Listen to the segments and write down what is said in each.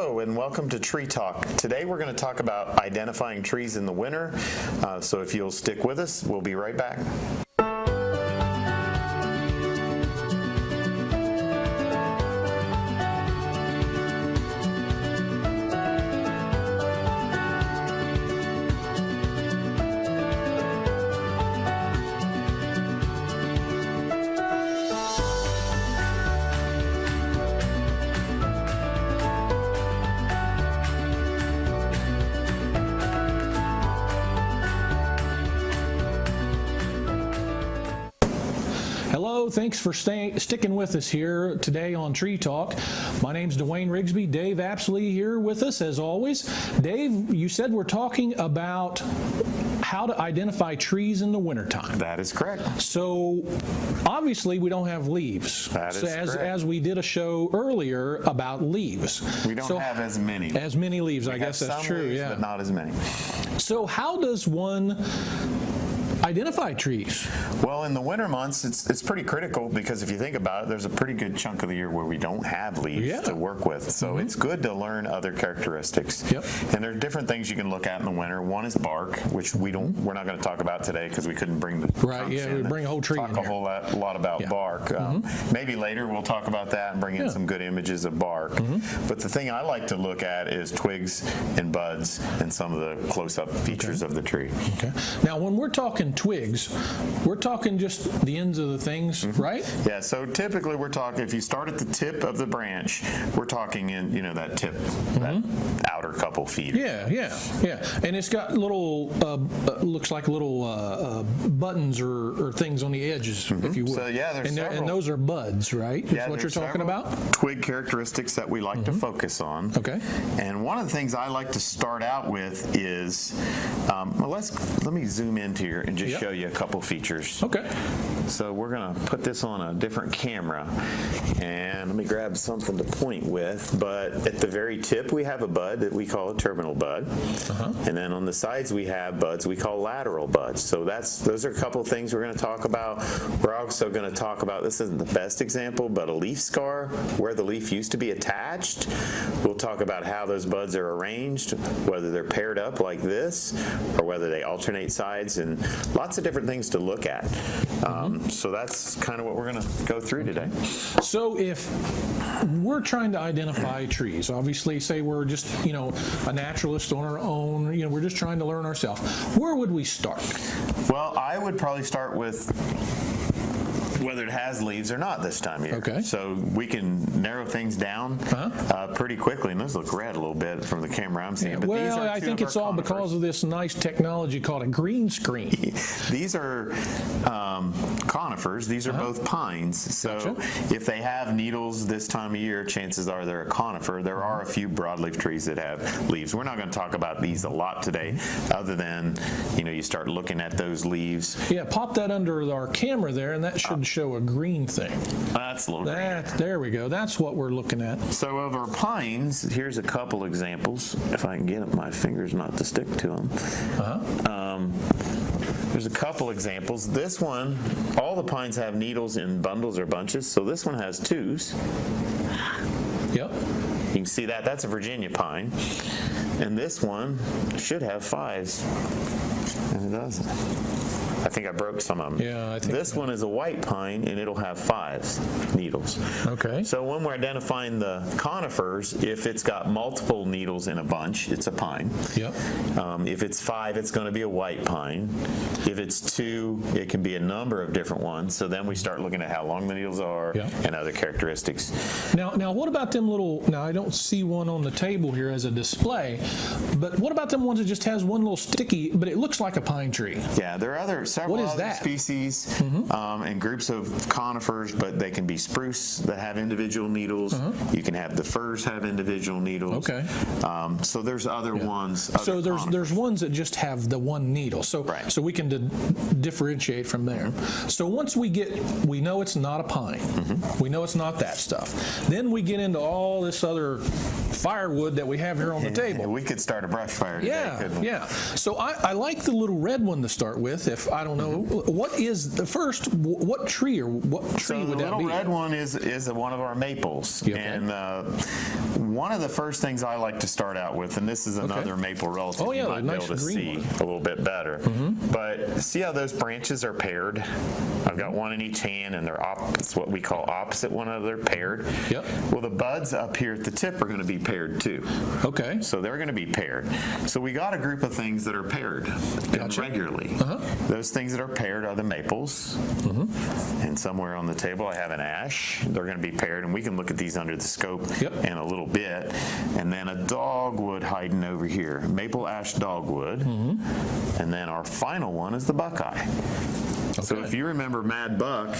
Hello and welcome to Tree Talk. Today we're going to talk about identifying trees in the winter. So if you'll stick with us, we'll be right back. Hello, thanks for sticking with us here today on Tree Talk. My name's Duane Rigsby. Dave Apsley here with us as always. Dave, you said we're talking about how to identify trees in the wintertime. That is correct. So obviously we don't have leaves. That is correct. As we did a show earlier about leaves. We don't have as many. As many leaves, I guess that's some true. leaves, Yeah, but not as many. So how does one identify trees? Well, in the winter months, it's pretty critical because if you think about it, there's a pretty good chunk of the year where we don't have leaves to work with. So it's good to learn other characteristics. Yep. And there are different things you can look at in the winter. One is bark, which we're not going to talk about today because we couldn't bring the trunks in. We bring a whole tree in Talk a whole lot about bark. Maybe later we'll talk about that and bring in some good images of bark. But the thing I like to look at is twigs and buds and some of the close-up features of the tree. Okay. Now, when we're talking twigs, we're talking just the ends of the things, right? Yeah, so typically we're talking, if you start at the tip of the branch, we're talking in, that tip, that outer couple feet. Yeah. And it's got little, looks like little buttons or things on the edges, if you will. So, yeah, there's several. And those are buds, right? Yeah, is what you're talking about? Twig characteristics that we like to focus on. Okay. And one of the things I like to start out with is, let me zoom into here and just show you a couple features. Okay. So we're going to put this on a different camera, and let me grab something to point with. But at the very tip, we have a bud that we call a terminal bud, and then on the sides we have buds we call lateral buds. So those are a couple things we're going to talk about. We're also going to talk about, this isn't the best example, but a leaf scar where the leaf used to be attached. We'll talk about how those buds are arranged, whether they're paired up like this or whether they alternate sides, and lots of different things to look at. So that's kind of what we're going to go through today. So if we're trying to identify trees, obviously say we're just, a naturalist on our own, we're just trying to learn ourselves, where would we start? Well, I would probably start with whether it has leaves or not this time of year. Okay. So we can narrow things down pretty quickly, and those look red a little bit from the camera I'm seeing. But well, I think it's all because of this nice technology called a green screen. These are conifers. These are both pines. So if they have needles this time of year, chances are they're a conifer. There are a few broadleaf trees that have leaves. We're not going to talk about these a lot today, other than, you start looking at those leaves. Yeah, pop that under our camera there, and that should show a green thing. That's a little green. There we go. That's what we're looking at. So of our pines, here's a couple examples, if I can get my fingers not to stick to them. There's a couple examples. This one, all the pines have needles in bundles or bunches, so this one has twos. Yep. You can see that. That's a Virginia pine. And this one should have fives, and it doesn't. I think I broke some of them. Yeah, I think this one is a white pine, and it'll have fives needles. Okay. So when we're identifying the conifers, if it's got multiple needles in a bunch, it's a pine. Yep. If it's five, it's going to be a white pine. If it's two, it can be a number of different ones. So then we start looking at how long the needles are and other characteristics. Now, what about them little? Now, I don't see one on the table here as a display, but what about them ones that just has one little sticky, but it looks like a pine tree? Yeah, there are several other species and groups of conifers, but they can be spruce that have individual needles. You can have the firs have individual needles. Okay. So there's other ones. So there's ones that just have the one needle. So so we can differentiate from there. So once we know it's not a pine. We know it's not that stuff. Then we get into all this other firewood that we have here on the table. We could start a brush fire today, couldn't we? Yeah. So I like the little red one to start with. If I don't know. What is the first? What tree would the that little be? red one is one of our maples, Okay. and one of the first things I like to start out with, and this is another maple relative, Oh, yeah, you the might nice be able to green see one. a little bit better. But see how those branches are paired? I've got one in each hand, and they're it's what we call opposite one another, paired. Yep. Well, the buds up here at the tip are going to be paired too. Okay. So they're going to be paired. So we got a group of things that are paired Gotcha. regularly. Those things that are paired are the maples. And somewhere on the table I have an ash. They're going to be paired, and we can look at these under the scope in a little bit. And then a dogwood hiding over here. Maple ash dogwood. And then our final one is the buckeye. So if you remember Mad Buck,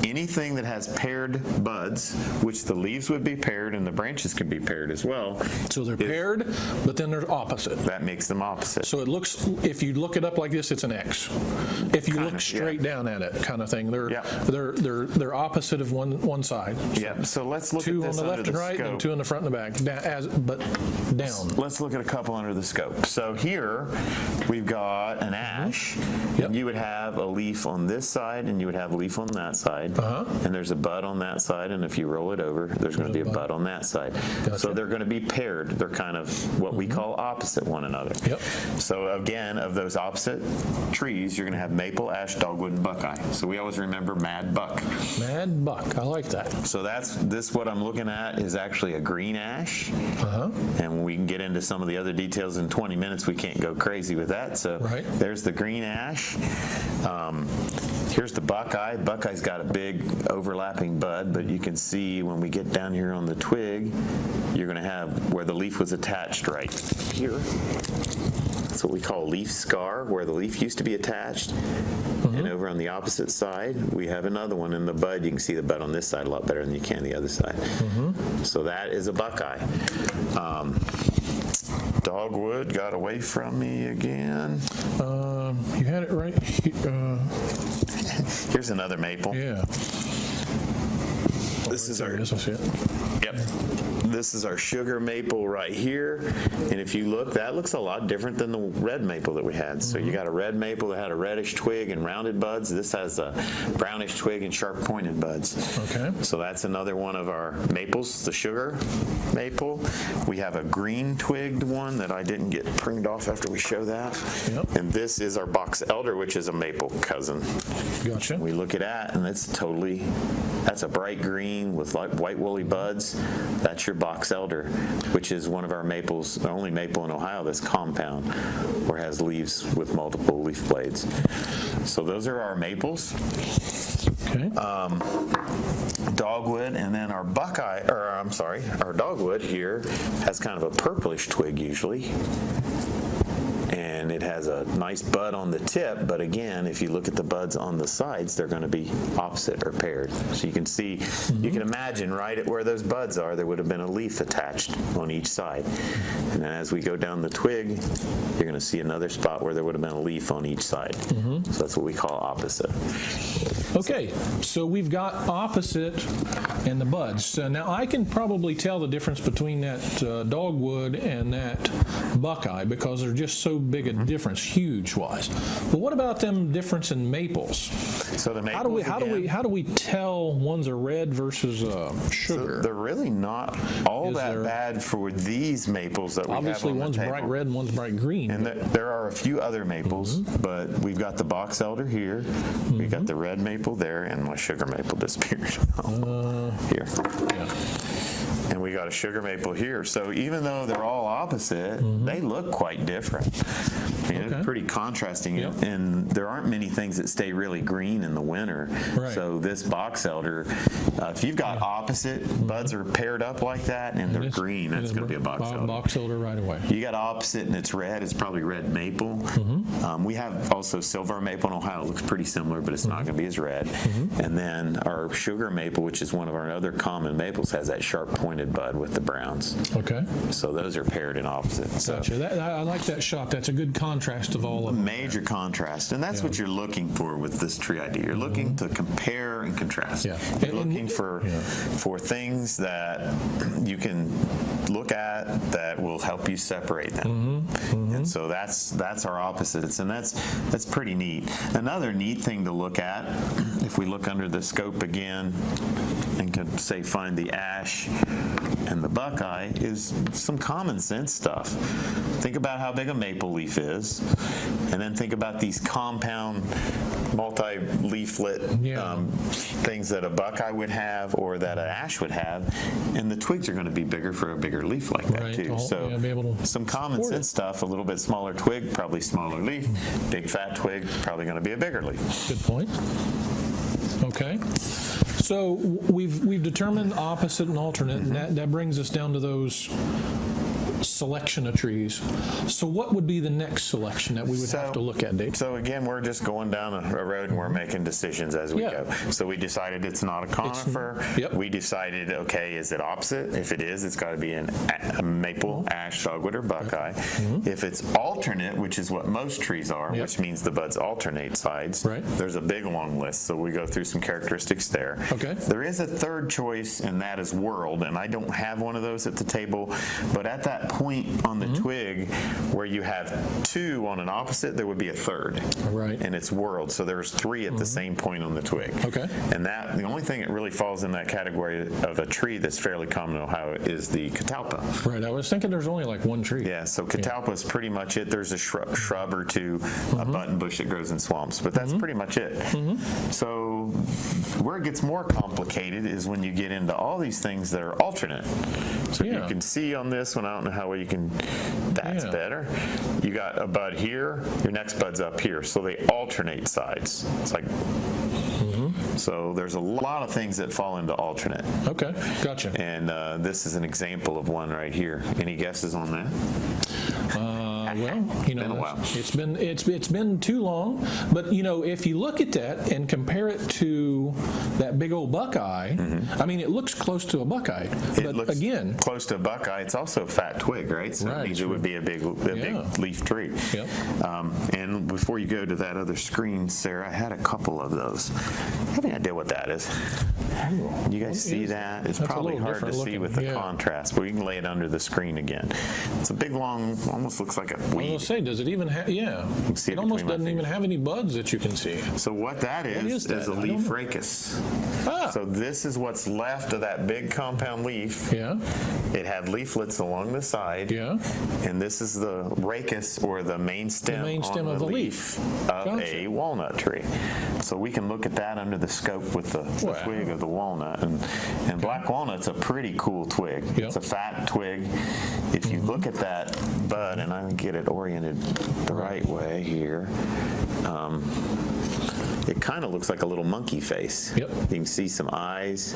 anything that has paired buds, which the leaves would be paired and the branches can be paired as well. So they're paired, but then they're opposite. That makes them opposite. So it looks, if you look it up like this, it's an X. If you look straight down at it, kind of thing, they're opposite of one side. Yeah. So let's look Two at this on the under left and right, scope. and two in the front and the back, but down. Let's look at a couple under the scope. So here we've got an ash, and you would have a leaf on this side, and you would have a leaf on that side, and there's a bud on that side, and if you roll it over, there's going to be a bud on that side. So they're going to be paired. They're kind of what we call opposite one another. So again, of those opposite trees, you're going to have maple, ash, dogwood, and buckeye. So we always remember Mad Buck. Mad Buck, I like that. So what I'm looking at is actually a green ash, and when we can get into some of the other details in 20 minutes, we can't go crazy with that. So there's the green ash. Here's the buckeye. Buckeye's got a big overlapping bud, but you can see when we get down here on the twig, you're going to have where the leaf was attached right here. That's what we call a leaf scar, where the leaf used to be attached. And over on the opposite side, we have another one in the bud. You can see the bud on this side a lot better than you can the other side. So that is a buckeye. Dogwood got away from me again. You had it right. Here's another maple. Yeah. This is our. This is it. Yep. This is our sugar maple right here. And if you look, that looks a lot different than the red maple that we had. So you got a red maple that had a reddish twig and rounded buds. This has a brownish twig and sharp pointed buds. Okay. So that's another one of our maples, the sugar maple. We have a green twigged one that I didn't get pruned off after we show that. And this is our box elder, which is a maple cousin. Gotcha. We look at that, and that's a bright green with like white woolly buds. That's your box elder, which is one of our maples, the only maple in Ohio that's compound or has leaves with multiple leaf blades. So those are our maples. Okay. Dogwood, and then our our dogwood here has kind of a purplish twig usually. And it has a nice bud on the tip, but again, if you look at the buds on the sides, they're going to be opposite or paired. So you can see, you can imagine right at where those buds are, there would have been a leaf attached on each side. And then as we go down the twig, you're going to see another spot where there would have been a leaf on each side. So that's what we call opposite. Okay, so we've got opposite and the buds. So now I can probably tell the difference between that dogwood and that buckeye because they're just so big a difference, huge-wise. But what about them difference in maples? So the maples, how do we tell ones are red versus sugar? So they're really not all that bad for these maples that we obviously have on the table. one's bright red and one's bright green. And there are a few other maples, but we've got the box elder here, we've got the red maple there, and my sugar maple disappeared here. And we got a sugar maple here. So even though they're all opposite, they look quite different. I mean, it's pretty contrasting. And there aren't many things that stay really green in the winter. So this box elder, if you've got opposite, buds are paired up like that, and they're green, that's going to be a box elder. Box elder right away. You got opposite and it's red, it's probably red maple. We have also silver maple in Ohio. It looks pretty similar, but it's not going to be as red. And then our sugar maple, which is one of our other common maples, has that sharp pointed bud with the browns. Okay. So those are paired and opposite. So, Gotcha. I like that shot. That's a good contrast. contrast of all of them. Major contrast, and that's what you're looking for with this tree idea. You're looking to compare and contrast. Yeah. You're looking for things that you can look at that will help you separate them. And so that's our opposites, and that's pretty neat. Another neat thing to look at, if we look under the scope again and could say find the ash and the buckeye, is some common sense stuff. Think about how big a maple leaf is, and then think about these compound multi-leaflet things that a buckeye would have or that an ash would have, and the twigs are going to be bigger for a bigger leaf like that too. So be able to some common sense stuff, a little bit smaller twig, probably smaller leaf, big fat twig, probably going to be a bigger leaf. Good point. Okay. So we've determined opposite and alternate, and that brings us down to those selection of trees. So what would be the next selection that we would have to look at, Dave? So again, we're just going down a road and we're making decisions as we go. So we decided it's not a conifer. We decided, okay, is it opposite? If it is, it's got to be a maple, ash, dogwood, or buckeye. If it's alternate, which is what most trees are, which means the buds alternate sides, there's a big long list. So we go through some characteristics there. Okay. There is a third choice, and that is world, and I don't have one of those at the table, but at that point on the twig where you have two on an opposite, there would be a third. And it's world. So there's three at the same point on the twig. Okay. And that the only thing that really falls in that category of a tree that's fairly common in Ohio is the catalpa. Right. I was thinking there's only like one tree. Yeah, so catalpa is pretty much it. There's a shrub or two, a button bush that grows in swamps, but that's pretty much it. So where it gets more complicated is when you get into all these things that are alternate. So you can see on this one, I don't know how well you can, that's better. You got a bud here, your next bud's up here. So they alternate sides. It's like, so there's a lot of things that fall into alternate. Okay, gotcha. And this is an example of one right here. Any guesses on that? Well, you know, it's been too long, but you know, if you look at that and compare it to that big old buckeye, I mean, it looks close to a buckeye, but looks again, close to a buckeye. It's also a fat twig, right? So it means it would be a big leaf tree. And before you go to that other screen, Sarah, I had a couple of those. I have any idea what that is? You guys see that? It's probably hard to see with the contrast, but we can lay it under the screen again. It's a big, long, almost looks like a weed. I was going to say, does it even have, it almost doesn't even have any buds that you can see. So what that is a leaf rachis. So this is what's left of that big compound leaf. It had leaflets along the side. And this is the rachis, or the main stem, on the leaf of a walnut tree. So we can look at that under the scope with the twig of the walnut. And black walnut's a pretty cool twig. It's a fat twig. If you look at that bud, and I can get it oriented the right way here, it kind of looks like a little monkey face. You can see some eyes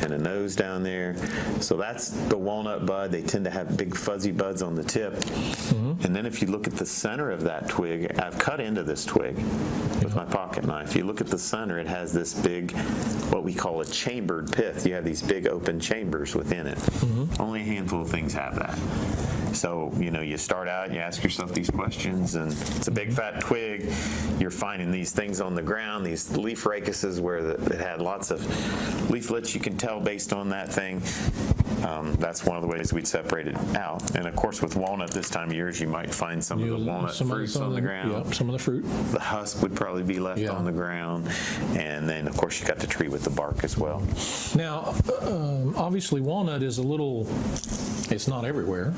and a nose down there. So that's the walnut bud. They tend to have big fuzzy buds on the tip. And then if you look at the center of that twig, I've cut into this twig with my pocket knife. You look at the center, it has this big, what we call a chambered pith. You have these big open chambers within it. Only a handful of things have that. So, you know, you start out and you ask yourself these questions, and it's a big fat twig. You're finding these things on the ground, these leaf rachises where it had lots of leaflets. You can tell based on that thing. That's one of the ways we'd separate it out. And of course, with walnut this time of year, you might find some of the walnut fruits on the ground. Some of the fruit. The husk would probably be left on the ground. And then, of course, you got the tree with the bark as well. Now, obviously, walnut is it's not everywhere.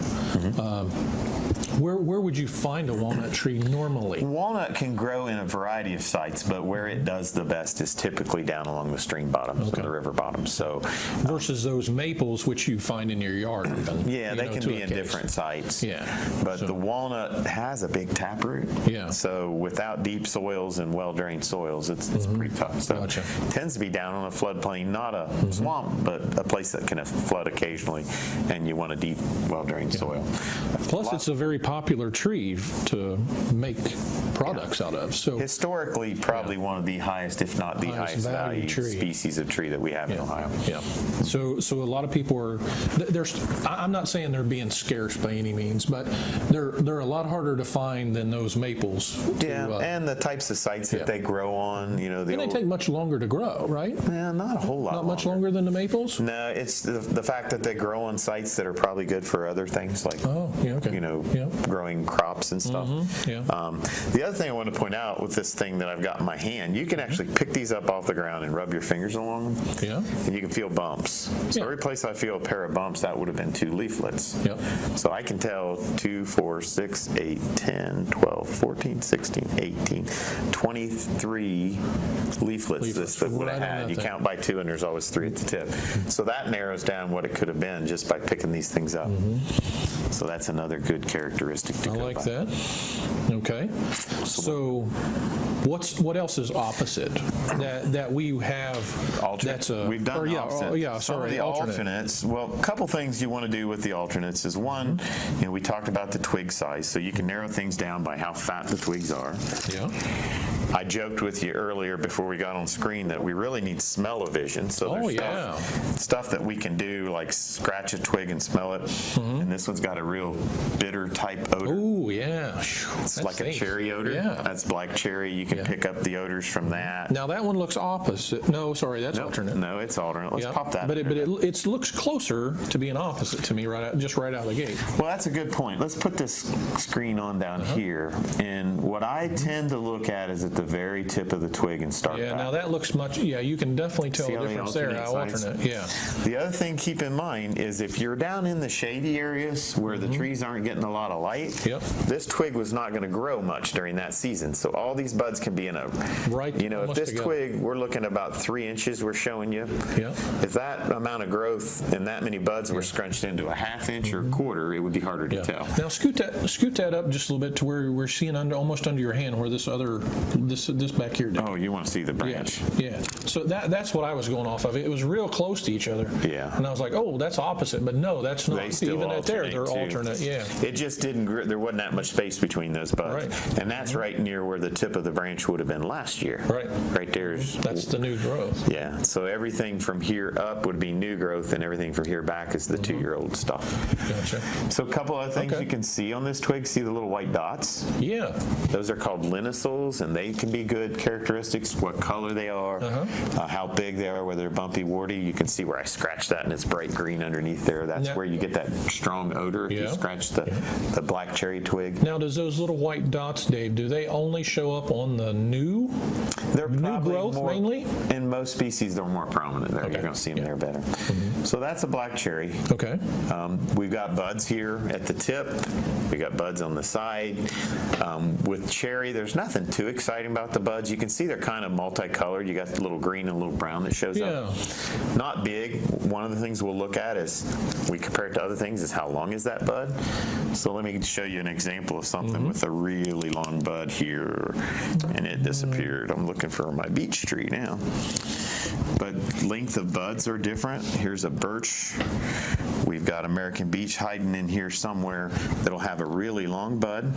Where would you find a walnut tree normally? Walnut can grow in a variety of sites, but where it does the best is typically down along the stream bottoms and the river bottoms. So versus those maples, which you find in your yard. Even, they can be in different sites. But the walnut has a big taproot. So without deep soils and well-drained soils, it's pretty tough. So it tends to be down on a floodplain, not a swamp, but a place that can flood occasionally, and you want to deep, well-drained soil. Plus, it's a very popular tree to make products out of. So historically, probably one of the highest, if not the highest value tree. Species of tree that we have in Ohio. Yeah. So a lot of people are. I'm not saying they're being scarce by any means, but they're a lot harder to find than those maples. And the types of sites that they grow on. And they take much longer to grow, right? Yeah, not a whole lot. Not much longer than the maples. No, it's the fact that they grow on sites that are probably good for other things like growing crops and stuff. The other thing I want to point out with this thing that I've got in my hand, you can actually pick these up off the ground and rub your fingers along them. Yeah. And you can feel bumps. So every place I feel a pair of bumps, that would have been 2 leaflets. Yep. So I can tell 2, 4, 6, 8, 10, 12, 14, 16, 18, 23 leaflets this would have had. You count by 2 and there's always 3 at the tip. So that narrows down what it could have been just by picking these things up. So that's another good characteristic to go by. I like that. Okay. So what else is opposite that we have? Alternate. We've done opposite. Some of the alternates. Well, a couple things you want to do with the alternates is one, we talked about the twig size, so you can narrow things down by how fat the twigs are. Yeah. I joked with you earlier before we got on screen that we really need smell-o-vision. So there's stuff that we can do, like scratch a twig and smell it. And this one's got a real bitter type odor. Oh, yeah. It's like a cherry odor. Yeah. That's black cherry. You can pick up the odors from that. Now that one looks opposite. No, sorry, that's alternate. No, it's alternate. Let's pop that. But it looks closer to being opposite to me right out of the gate. Well, that's a good point. Let's put this screen on down here. And what I tend to look at is at the very tip of the twig and start back. Now that looks much, you can definitely tell the difference there. Alternate, The other thing keep in mind is if you're down in the shady areas where the trees aren't getting a lot of light, this twig was not going to grow much during that season. So all these buds can be in a, if this twig, we're looking about 3 inches we're showing you. If that amount of growth and that many buds were scrunched into a ½ inch or a quarter, it would be harder to tell. Now scoot that up just a little bit to where we're seeing almost under your hand where this back here did. Oh, you want to see the branch? Yeah. So that's what I was going off of. It was real close to each other. Yeah. And I was like, oh, that's opposite. But no, that's not. They still even at there, they're too. alternate. Yeah. It just didn't. There wasn't that much space between those buds. Right. And that's right near where the tip of the branch would have been last year. Right. Right there is. That's the new growth. Yeah. So everything from here up would be new growth, and everything from here back is the 2-year-old stuff. Gotcha. So a couple other things you can see on this twig. See the little white dots? Yeah. Those are called linesols, and they can be good characteristics. What color they are, how big they are, whether they're bumpy, warty. You can see where I scratched that, and it's bright green underneath there. That's where you get that strong odor if you scratch the black cherry twig. Now, does those little white dots, Dave, do they only show up on the new growth mainly? In most species, they're more prominent there. You're going to see them there better. So that's a black cherry. Okay. We've got buds here at the tip. We got buds on the side. With cherry, there's nothing too exciting about the buds. You can see they're kind of multicolored. You got the little green and a little brown that shows up. Not big. One of the things we'll look at is, we compare it to other things, is how long is that bud? So let me show you an example of something with a really long bud here, and it disappeared. I'm looking for my beech tree now. But length of buds are different. Here's a birch. We've got American beech hiding in here somewhere that'll have a really long bud.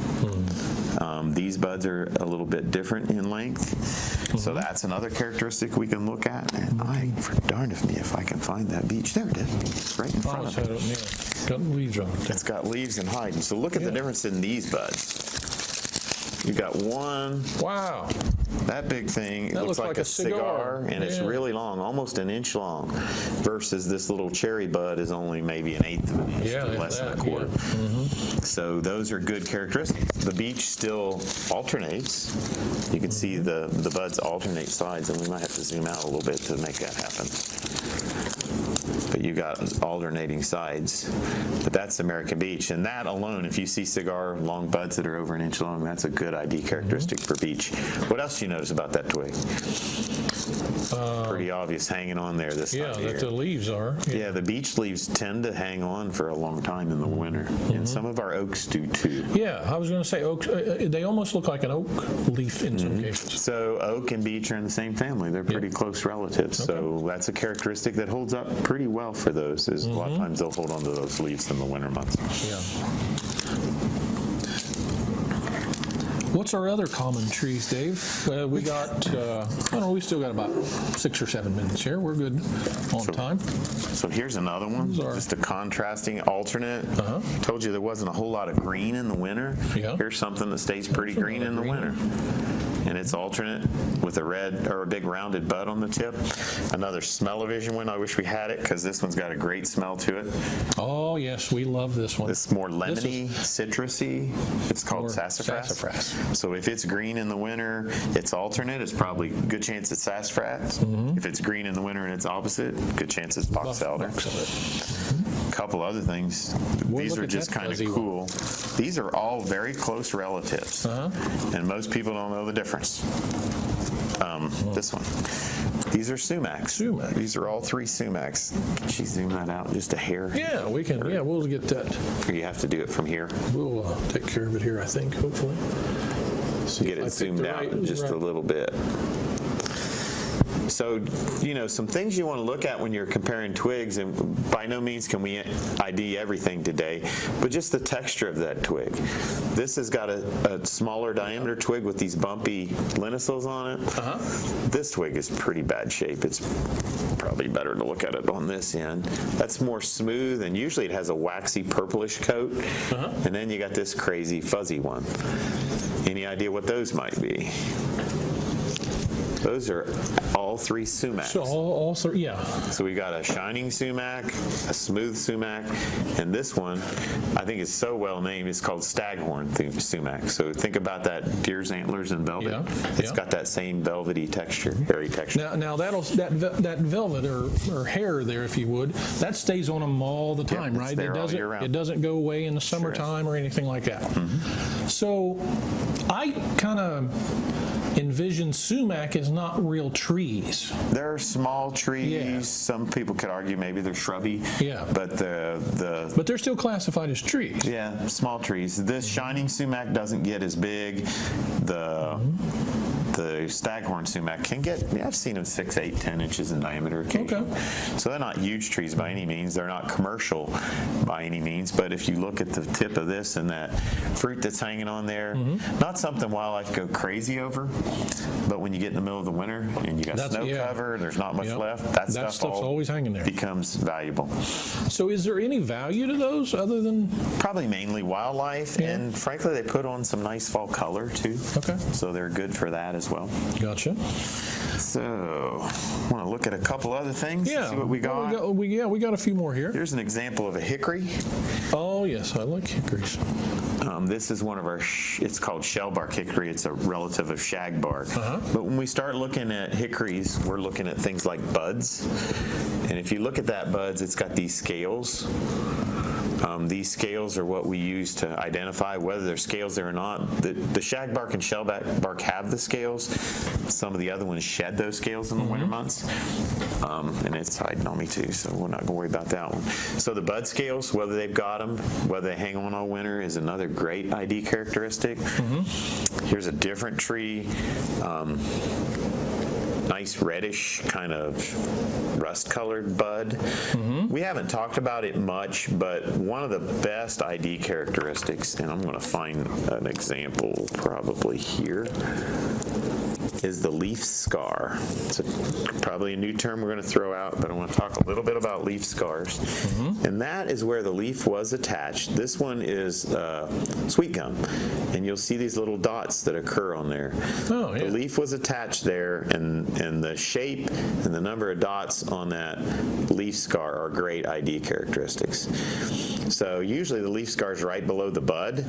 These buds are a little bit different in length. So that's another characteristic we can look at. And for darn if me if I can find that beech. There it is. It's right in front of it. Got leaves on it. It's got leaves and hiding. So look at the difference in these buds. You got one. Wow. That big thing, it looks like a cigar, and it's really long, almost an inch long, versus this little cherry bud is only maybe 1/8 of an inch, to less than a quarter. So those are good characteristics. The beech still alternates. You can see the buds alternate sides, and we might have to zoom out a little bit to make that happen. But you got alternating sides. But that's American beech, and that alone, if you see cigar long buds that are over 1 inch long, that's a good ID characteristic for beech. What else do you notice about that twig? Pretty obvious hanging on there this Yeah, time of year. that the leaves are. Yeah, the beech leaves tend to hang on for a long time in the winter, and some of our oaks do too. Yeah, I was going to say oaks. They almost look like an oak leaf in some cases. So oak and beech are in the same family. They're pretty close relatives. So that's a characteristic that holds up pretty well for those. Is a lot of times they'll hold on to those leaves in the winter months. Yeah. What's our other common trees, Dave? We got, we still got about 6 or 7 minutes here. We're good on time. So here's another one, just a contrasting alternate. Told you there wasn't a whole lot of green in the winter. Yeah. Here's something that stays pretty green in the winter. And it's alternate with a red or a big rounded bud on the tip. Another smell-o-vision one. I wish we had it because this one's got a great smell to it. Oh, yes, we love this one. It's more lemony, citrusy. It's called sassafras. So if it's green in the winter, it's alternate. It's probably good chance it's sassafras. If it's green in the winter and it's opposite, good chance it's box elder. A couple other things. These are just kind of cool. These are all very close relatives, and most people don't know the difference. This one. These are sumacs. These are all 3 sumacs. Can she zoom that out just a hair? Yeah, we can. Yeah, we'll get that. Or you have to do it from here. We'll take care of it here, I think, hopefully. Get it zoomed out just a little bit. So, some things you want to look at when you're comparing twigs, and by no means can we ID everything today, but just the texture of that twig. This has got a smaller diameter twig with these bumpy lenticels on it. This twig is pretty bad shape. It's probably better to look at it on this end. That's more smooth, and usually it has a waxy purplish coat, and then you got this crazy fuzzy one. Any idea what those might be? Those are all 3 sumacs. So all 3, yeah. So we got a shining sumac, a smooth sumac, and this one I think is so well named. It's called staghorn sumac. So think about that deer's antlers and velvet. Yeah. It's got that same velvety texture, hairy texture. Now that velvet or hair there, if you would, that stays on them all the time, it's right? there all year round. It doesn't go away in the summertime or anything like that. So I kind of envision sumac as not real trees. They're small trees. Yeah. Some people could argue maybe they're shrubby. Yeah. But But they're still classified as trees. Yeah, small trees. This shining sumac doesn't get as big. The staghorn sumac can get, I've seen them 6, 8, 10 inches in diameter occasionally. Okay. So they're not huge trees by any means. They're not commercial by any means. But if you look at the tip of this and that fruit that's hanging on there, not something wildlife go crazy over. But when you get in the middle of the winter and you got snow cover, there's not much left, that stuff's always hanging there. Becomes valuable. So is there any value to those other than? Probably mainly wildlife, and frankly they put on some nice fall color too. Okay. So they're good for that as well. Gotcha. So, want to look at a couple other things? Yeah. See what we got? We got a few more here. Here's an example of a hickory. Oh yes, I like hickories. This is one of our, it's called shellbark hickory. It's a relative of shagbark. But when we start looking at hickories, we're looking at things like buds. And if you look at that buds, it's got these scales. These scales are what we use to identify whether there's scales there or not. The shagbark and shellbark have the scales. Some of the other ones shed those scales in the winter months. And it's hiding on me too, so we're not going to worry about that one. So the bud scales, whether they've got them, whether they hang on all winter, is another great ID characteristic. Here's a different tree. Nice reddish kind of rust-colored bud. We haven't talked about it much, but one of the best ID characteristics, and I'm going to find an example probably here, is the leaf scar. It's probably a new term we're going to throw out, but I want to talk a little bit about leaf scars. And that is where the leaf was attached. This one is sweet gum, and you'll see these little dots that occur on there. Oh, yeah. The leaf was attached there, and the shape and the number of dots on that leaf scar are great ID characteristics. So usually the leaf scar is right below the bud,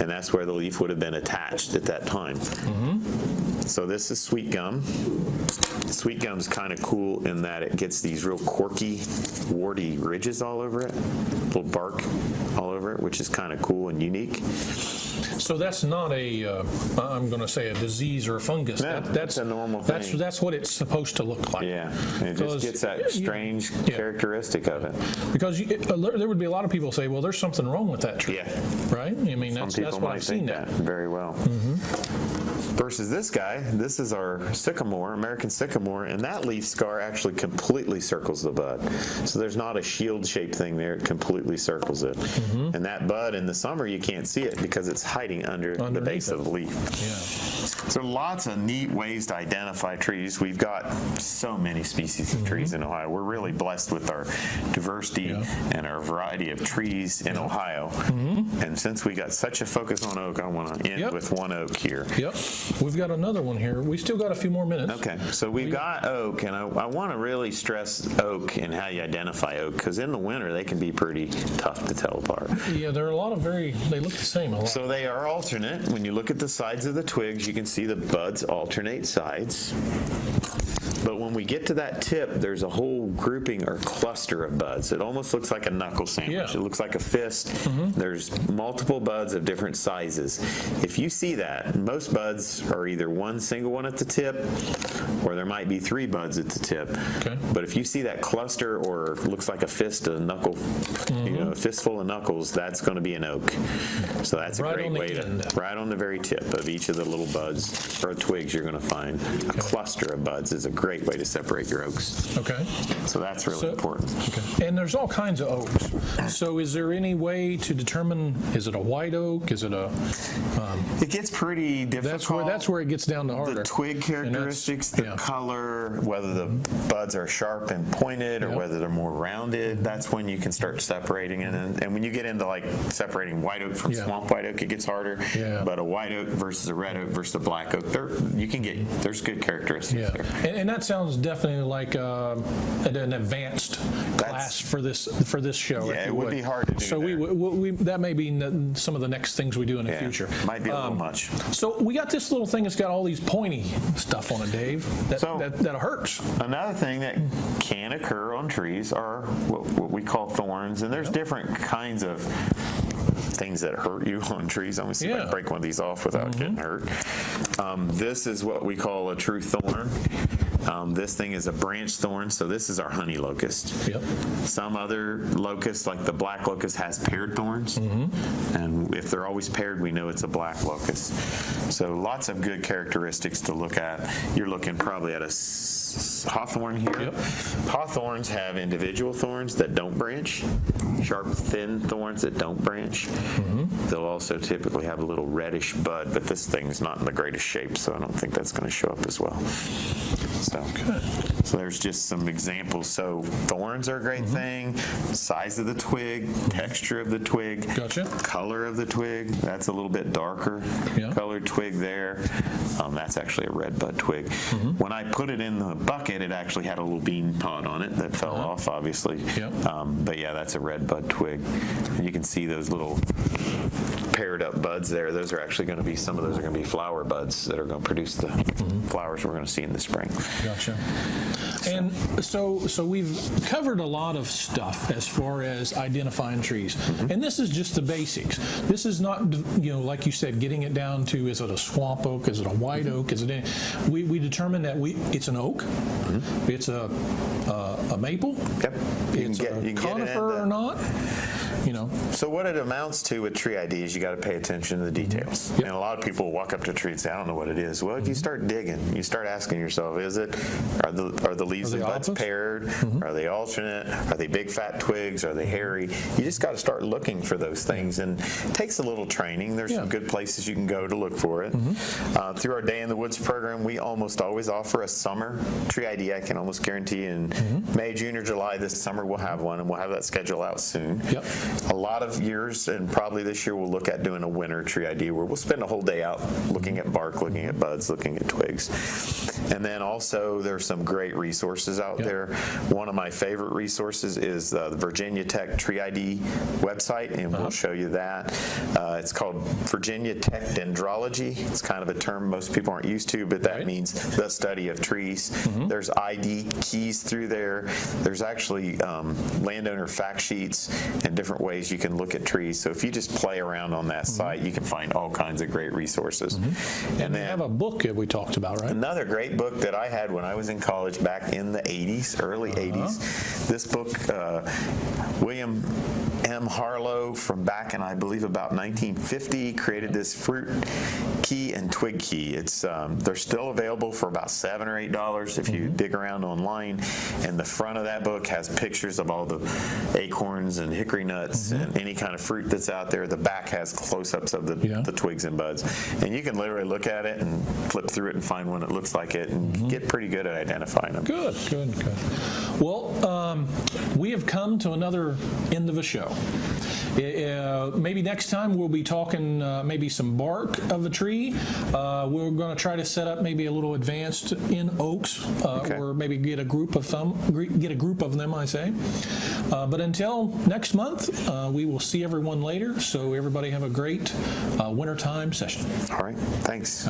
and that's where the leaf would have been attached at that time. So this is sweet gum. Sweet gum's kind of cool in that it gets these real corky, warty ridges all over it, little bark all over it, which is kind of cool and unique. So that's not I'm going to say a disease or a fungus. No, that's a normal thing. That's what it's supposed to look like. Yeah, it just gets that strange characteristic of it. Because there would be a lot of people say, well, there's something wrong with that tree. Yeah. Right? I mean, that's what I've seen that very well. Versus this guy, this is our sycamore, American sycamore, and that leaf scar actually completely circles the bud. So there's not a shield-shaped thing there. It completely circles it. And that bud in the summer, you can't see it because it's hiding underneath the base of the leaf. Yeah. So lots of neat ways to identify trees. We've got so many species of trees in Ohio. We're really blessed with our diversity and our variety of trees in Ohio. And since we got such a focus on oak, I want to end with one oak here. Yep. We've got another one here. We still got a few more minutes. Okay, so we've got oak, and I want to really stress oak and how you identify oak, because in the winter they can be pretty tough to tell apart. Yeah, there are a lot of they look the same a lot. So they are alternate. When you look at the sides of the twigs, you can see the buds alternate sides. But when we get to that tip, there's a whole grouping or cluster of buds. It almost looks like a knuckle sandwich. Yeah. It looks like a fist. There's multiple buds of different sizes. If you see that, most buds are either one single one at the tip, or there might be 3 buds at the tip. Okay. But if you see that cluster or looks like a fist, a knuckle, a fistful of knuckles, that's going to be an oak. So that's a great way to, right on the very tip of each of the little buds or twigs, you're going to find a cluster of buds is a great way to separate your oaks. Okay. So that's really important. Okay. And there's all kinds of oaks. So is there any way to determine, is it a white oak? Is it a... It gets pretty difficult. That's where it gets down to harder. The twig characteristics, the color, whether the buds are sharp and pointed or whether they're more rounded, that's when you can start separating it. And when you get into like separating white oak from swamp white oak, it gets harder. Yeah. But a white oak versus a red oak versus a black oak, there's good characteristics there. And that sounds definitely like an advanced class for this show. Yeah, it would be hard to do. So that may be some of the next things we do in the future. Might be a little much. So we got this little thing that's got all these pointy stuff on it, Dave. That hurts. Another thing that can occur on trees are what we call thorns, and there's different kinds of things that hurt you on trees. I'm going to see if I can break one of these off without getting hurt. This is what we call a true thorn. This thing is a branch thorn, so this is our honey locust. Yep. Some other locusts, like the black locust, has paired thorns, and if they're always paired, we know it's a black locust. So lots of good characteristics to look at. You're looking probably at a hawthorn here. Yep. Hawthorns have individual thorns that don't branch, sharp, thin thorns that don't branch. They'll also typically have a little reddish bud, but this thing's not in the greatest shape, so I don't think that's going to show up as well. So there's just some examples. So thorns are a great thing. Size of the twig, texture of the twig, color of the twig. That's a little bit darker colored twig there. That's actually a red bud twig. When I put it in the bucket, it actually had a little bean pod on it that fell off, obviously. But yeah, that's a red bud twig. And you can see those little paired up buds there. Those are actually going to be, some of those are going to be flower buds that are going to produce the flowers we're going to see in the spring. Gotcha. And so we've covered a lot of stuff as far as identifying trees. And this is just the basics. This is not, like you said, getting it down to, is it a swamp oak? Is it a white oak? Is it we determine that it's an oak. It's a maple. Yep. It's a conifer or not. So what it amounts to with tree ID is you got to pay attention to the details. And a lot of people walk up to a tree and say, I don't know what it is. Well, if you start digging, you start asking yourself, are the leaves and buds paired? Are they alternate? Are they big fat twigs? Are they hairy? You just got to start looking for those things, and it takes a little training. There's some good places you can go to look for it. Through our Day in the Woods program, we almost always offer a summer tree ID. I can almost guarantee in May, June, or July this summer we'll have one, and we'll have that schedule out soon. A lot of years, and probably this year, we'll look at doing a winter tree ID where we'll spend a whole day out looking at bark, looking at buds, looking at twigs. And then also there's some great resources out there. One of my favorite resources is the Virginia Tech Tree ID website, and we'll show you that. It's called Virginia Tech Dendrology. It's kind of a term most people aren't used to, but that means the study of trees. There's ID keys through there. There's actually landowner fact sheets and different ways you can look at trees. So if you just play around on that site, you can find all kinds of great resources. And they have a book that we talked about, right? Another great book that I had when I was in college back in the 80s, early 80s. This book, William M. Harlow, from back in, I believe, about 1950, created this fruit key and twig key. It's they're still available for about $7 or $8 if you dig around online. And the front of that book has pictures of all the acorns and hickory nuts and any kind of fruit that's out there. The back has close-ups of the twigs and buds. And you can literally look at it and flip through it and find one that looks like it and get pretty good at identifying them. Good. Well, we have come to another end of a show. Maybe next time we'll be talking maybe some bark of a tree. We're going to try to set up maybe a little advanced in oaks, or maybe get a group of them, I say. But until next month, we will see everyone later. So everybody have a great wintertime session. All right. Thanks.